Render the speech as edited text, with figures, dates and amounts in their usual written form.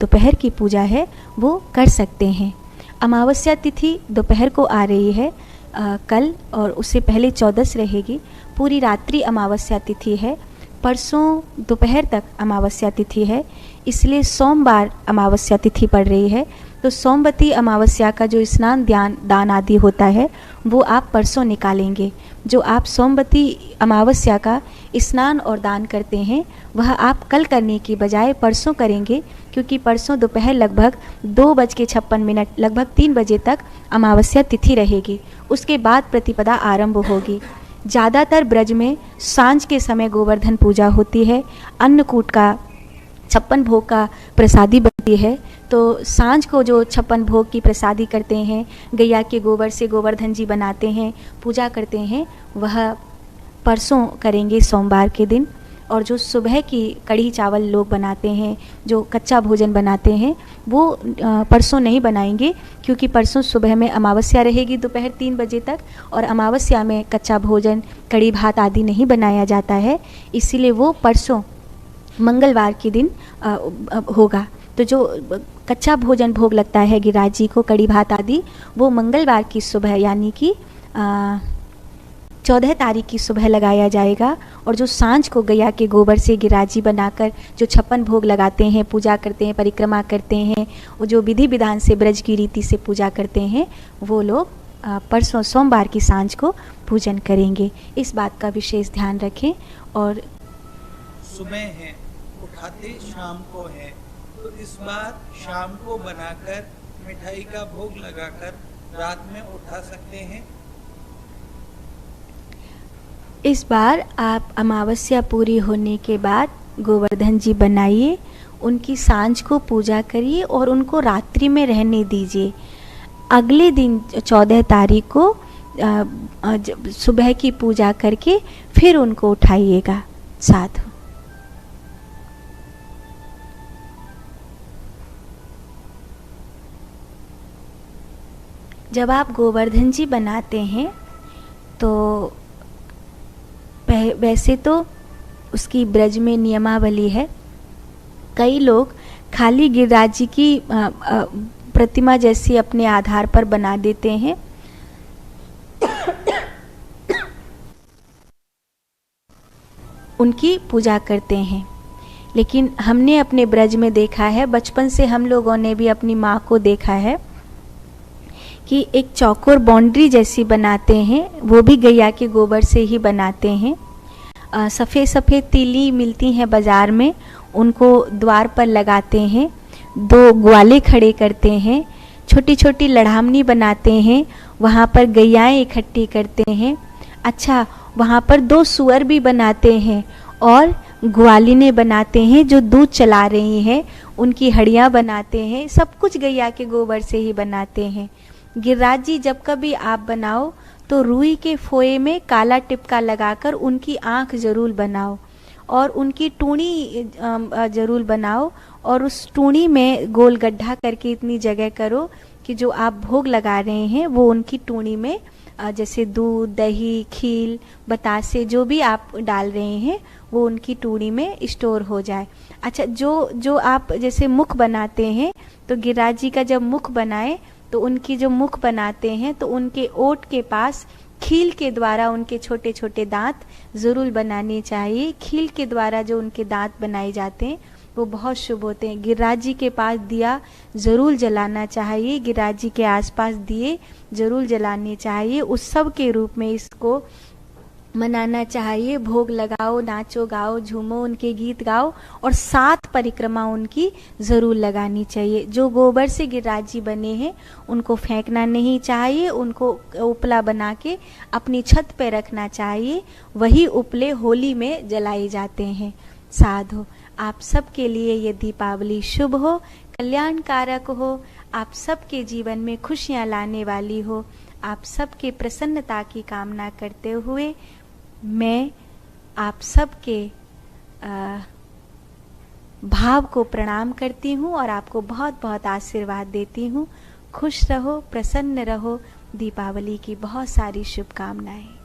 दोपहर की पूजा है वो कर सकते हैं। अमावस्या तिथि दोपहर को आ रही है कल, और उससे पहले 14 रहेगी। पूरी रात्रि अमावस्या तिथि है। परसों दोपहर तक अमावस्या तिथि है, इसलिए सोमवार अमावस्या तिथि पड़ रही है। तो सोमवती अमावस्या का जो स्नान दान आदि होता है वो आप परसों निकालेंगे। जो आप सोमवती अमावस्या का स्नान और दान करते हैं वह आप कल करने की बजाय परसों करेंगे, क्योंकि परसों दोपहर लगभग 2:56 लगभग 3 बजे तक अमावस्या तिथि रहेगी। उसके बाद प्रतिपदा आरंभ होगी। ज़्यादातर ब्रज में सांझ के समय गोवर्धन पूजा होती है। अन्नकूट का 56 भोग का प्रसादी बनती है। तो सांझ को जो 56 भोग की प्रसादी करते हैं, गैया के गोबर से गोवर्धन जी बनाते हैं, पूजा करते हैं, वह परसों करेंगे सोमवार के दिन। और जो सुबह की कढ़ी चावल लोग बनाते हैं, जो कच्चा भोजन बनाते हैं, वो परसों नहीं बनाएंगे, क्योंकि परसों सुबह में अमावस्या रहेगी दोपहर 3 बजे तक, और अमावस्या में कच्चा भोजन कढ़ी भात आदि नहीं बनाया जाता है। इसीलिए वो परसों मंगलवार के दिन होगा। तो जो कच्चा भोजन भोग लगता है गिरिराज जी को, कढ़ी भात आदि, वो मंगलवार की सुबह यानी कि 14 तारीख की सुबह लगाया जाएगा। और जो सांझ को गैया के गोबर से गिरिराज जी बनाकर जो 56 भोग लगाते हैं, पूजा करते हैं, परिक्रमा करते हैं, वो जो विधि विधान से ब्रज की रीति से पूजा करते हैं, वो लोग परसों सोमवार की सांझ को पूजन करेंगे। इस बात का विशेष ध्यान रखें। और सुबह है, उठाते शाम को है, तो इस बार शाम को बनाकर मिठाई का भोग लगाकर रात में उठा सकते हैं। इस बार आप अमावस्या पूरी होने के बाद गोवर्धन जी बनाइए, उनकी सांझ को पूजा करिए और उनको रात्रि में रहने दीजिए। अगले दिन 14 तारीख को सुबह की पूजा करके फिर उनको उठाइएगा। साधु। जब आप गोवर्धन जी बनाते हैं तो वैसे तो उसकी ब्रज में नियमावली है। कई लोग खाली गिरिराज जी की प्रतिमा जैसी अपने आधार पर बना देते हैं। उनकी पूजा करते हैं। लेकिन हमने अपने ब्रज में देखा है, बचपन से हम लोगों ने भी अपनी माँ को देखा है कि एक चौकोर बाउंड्री जैसी बनाते हैं, वो भी गैया के गोबर से ही बनाते हैं। सफ़ेद सफ़ेद तीली मिलती हैं बाज़ार में, उनको द्वार पर लगाते हैं। 2 ग्वाले खड़े करते हैं, छोटी छोटी लड़ामनी बनाते हैं, वहाँ पर गैयाएँ इकट्ठी करते हैं। अच्छा, वहाँ पर 2 सुअर भी बनाते हैं और ग्वालिनें बनाते हैं जो दूध चला रही हैं, उनकी हड़ियाँ बनाते हैं। सब कुछ गैया के गोबर से ही बनाते हैं। गिरिराज जी जब कभी आप बनाओ तो रुई के फोए में काला टिपका लगाकर उनकी आँख जरूर बनाओ और उनकी टूणी जरूर बनाओ, और उस टूणी में गोल गड्ढा करके इतनी जगह करो कि जो आप भोग लगा रहे हैं वो उनकी टूणी में, जैसे दूध, दही, खील, बतासे जो भी आप डाल रहे हैं वो उनकी टूणी में स्टोर हो जाए। अच्छा, जो आप जैसे मुख बनाते हैं, तो गिरिराज जी का जब मुख बनाए तो उनकी जो मुख बनाते हैं तो उनके ओठ के पास खील के द्वारा उनके छोटे छोटे दांत ज़रूर बनाने चाहिए। खील के द्वारा जो उनके दांत बनाए जाते हैं वो बहुत शुभ होते हैं। गिरिराज जी के पास दिया ज़रूर जलाना चाहिए, गिरिराज जी के आसपास दिए ज़रूर जलाने चाहिए। उत्सव के रूप में इसको मनाना चाहिए। भोग लगाओ, नाचो गाओ, झूमो, उनके गीत गाओ और 7 परिक्रमा उनकी ज़रूर लगानी चाहिए। जो गोबर से गिरिराज जी बने हैं उनको फेंकना नहीं चाहिए, उनको उपला बना के अपनी छत पे रखना चाहिए। वही उपले होली में जलाए जाते हैं। साधु। आप सबके लिए ये दीपावली शुभ हो, कल्याणकारक हो, आप सबके जीवन में खुशियाँ लाने वाली हो। आप सबके प्रसन्नता की कामना करते हुए मैं आप सबके भाव को प्रणाम करती हूँ और आपको बहुत बहुत आशीर्वाद देती हूँ। खुश रहो, प्रसन्न रहो। दीपावली की बहुत सारी शुभकामनाएं।